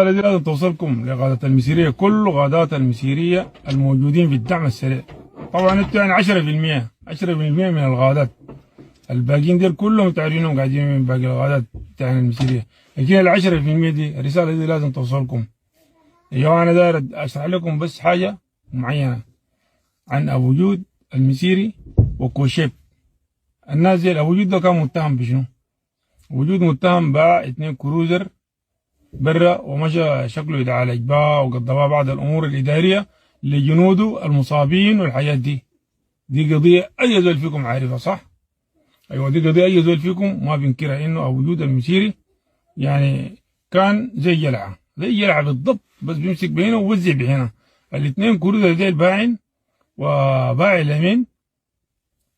الرسالة دي لازم توصلكم لقادة المسيرية، كل قادات المسيرية الموجودين في الدعم السريع. طبعا انتوا يعني 10% من القادات، الباقيين دول كلهم تعرفينهم قاعدين من باقي القادات بتاعنا المسيرية، لكن ال10% دي الرسالة دي لازم توصلكم. ايوه انا داير اشرح لكم بس حاجة معينة عن ابو جود المسيري وكوشيب. الناس دي ابو جود ده كان متهم بشنو؟ وجود متهم باع 2 كروزر برا ومشى شكله يتعالج بها وقضى بها بعض الامور الاداريه لجنوده المصابين والحياه دي. دي قضيه اي زول فيكم عارفها صح؟ ايوه دي قضيه اي زول فيكم ما بينكرها، انه ابو جود المسيري يعني كان زي جلعه بالضبط، بس بيمسك بهنا ووزع بهنا. الاثنين كروزر ديل باعن، وباع اليمين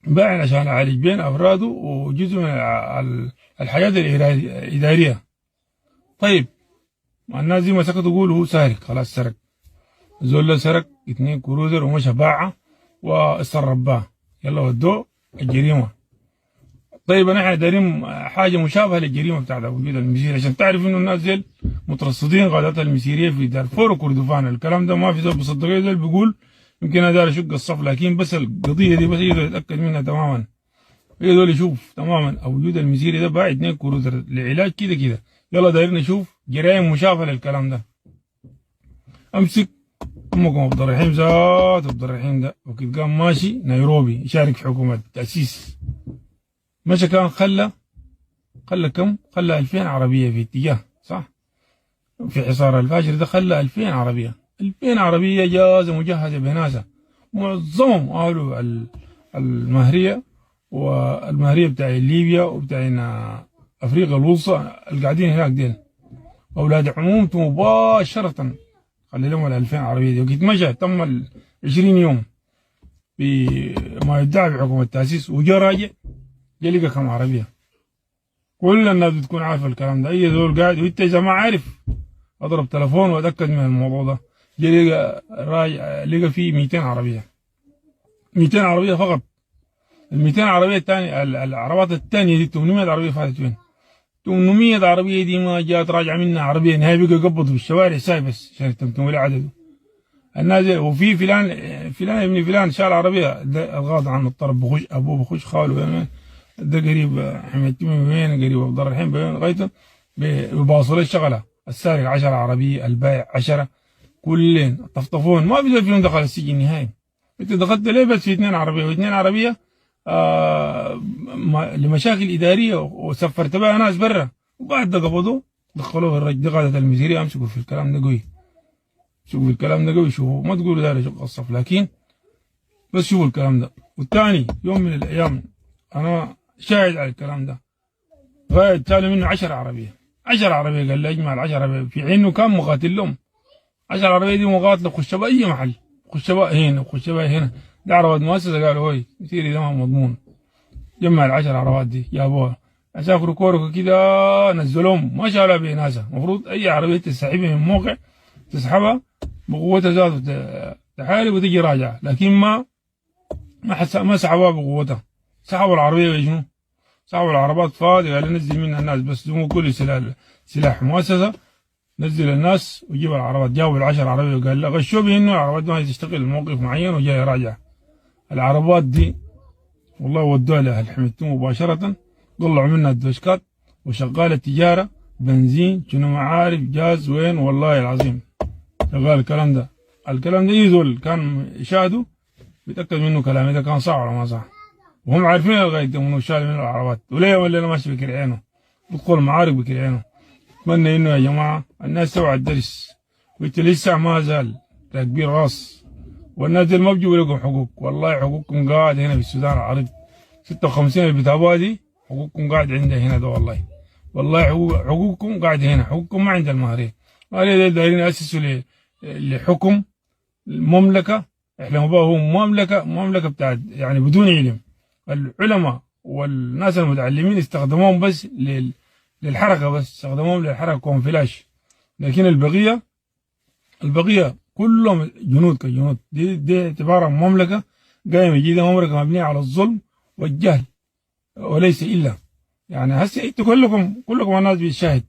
باعن عشان يعالج بين افراده وجزء من الحياه الاداريه. طيب الناس دي مسكت تقول هو سارق، خلاص سرق. الزول ده سرق 2 كروزر ومشى باعها واسترب بها، يلا ودوه الجريمه. طيب احنا دايرين حاجه مشابهه للجريمه بتاعت ابو جود المسيري، عشان تعرف انه الناس ديل مترصدين قادات المسيريه في دارفور وكردفان. الكلام ده ما في زول بصدقه، زول بيقول يمكن انا داير اشق الصف، لكن بس القضيه دي بس يقدر يتاكد منها تماما، يقدر يشوف تماما ابو جود المسيري ده باع 2 كروزر لعلاج كده كده. يلا دايرين نشوف جرائم مشابهه للكلام ده. امسك امكم عبد الرحيم ذات عبد الرحيم ده وقت قام ماشي نيروبي يشارك في حكومه تاسيس، مشى كان خلى كم؟ خلى 2000 عربيه في اتجاه صح؟ في حصار الفاشر ده خلى 2000 عربيه، 2000 عربيه جاهزه مجهزه بناسا، معظمهم اهله المهريه والمهريه بتاع ليبيا وبتاع افريقيا الوسطى القاعدين هناك ديل، اولاد عمومته مباشره خلي لهم 2000 عربيه دي. وقت مشى تم 20 يوم بما يدعي بحكومه التاسيس، وجا راجع جا لقى كم عربيه. كل الناس بتكون عارفه الكلام ده، اي زول قاعد وانت اذا ما عارف اضرب تلفون واتاكد من الموضوع ده. جا لقى راجع لقى فيه 200 عربيه، 200 عربيه فقط. ال 200 عربيه الثانيه العربات الثانيه دي 800 عربيه فاتت وين؟ 800 عربيه دي ما جات راجعه منها عربيه نهايه، بقى يقبضوا في الشوارع ساي بس عشان تمويل عدده. الناس وفي فلان ابن فلان شال عربيه الغاضي عن الطرب، بخش ابوه بخش خاله ده قريب حميد تيمي وين قريب عبد الرحيم وين غايته بيباصوا الشغله. السارق 10 عربيه، البائع 10، كلين طفطفون ما بيقدر فيهم دخل السجن نهائي. انت دخلت ليه بس في 2 عربيه و2 عربيه لمشاكل اداريه وسفرت بها ناس برا، وبعد ده قبضوه دخلوه الرج. دي قاده المسيريه امسكوا في الكلام ده قوي، شوفوا الكلام ده قوي، شوفوا ما تقولوا داري شق الصف، لكن بس شوفوا الكلام ده. والثاني يوم من الايام انا شاهد على الكلام ده، غاية شالوا منه 10 عربيه، 10 عربيه قال لي اجمع ال10 عربيه في عينه كان مقاتل لهم. 10 عربيه دي مقاتله خشباء اي محل، خشباء هنا وخشباء هنا. ده عربات مؤسسه قالوا هوي مسيري ده ما مضمون. جمع ال10 عربات دي جابوها اسافروا كورك كده، نزلوهم ما شالوها بناسا. المفروض اي عربيه تسحبها من موقع تسحبها بقوتها ذاته تحارب وتجي راجعه، لكن ما سحبوها بقوتها. سحبوا العربيه بشنو؟ سحبوا العربات فاضيه، قال نزل منها الناس بس، مو كل سلاح مؤسسه نزل الناس وجيب العربات. جابوا ال10 عربيه وقال لا غشوا بي انه العربات ما تشتغل موقف معين وجاي راجع. العربات دي والله ودوها لاهل حميدتو مباشره، طلعوا منها الدوشكات وشغاله تجاره بنزين شنو ما عارف جاز وين، والله العظيم شغال الكلام ده. الكلام ده يزول كان يشاهدوا بيتاكد منه كلامي ده كان صح ولا ما صح، وهم عارفين لغايه انه شال من العربات. وليه ولا ماشي بكر عينه بدخل معارك بكر عينه. اتمنى انه يا جماعه الناس توعى الدرس، وانت لسه ما زال راكبين راس، والناس دي ما بيجيبوا لكم حقوق. والله حقوقكم قاعد هنا في السودان العربي 56 اللي بتابوها دي، حقوقكم قاعد عندها هنا ده. والله حقوقكم قاعد هنا، حقوقكم ما عند المهريه. المهريه دايرين ياسسوا لحكم المملكه. احنا هو مملكه بتاعت يعني بدون علم. العلماء والناس المتعلمين استخدموهم بس للحركه، بس استخدموهم للحركه كونفلاش، لكن البقيه كلهم جنود كجنود. دي عباره عن مملكه قايمه جديده، مملكه مبنيه على الظلم والجهل وليس الا. يعني هسه انتوا كلكم الناس بتشاهد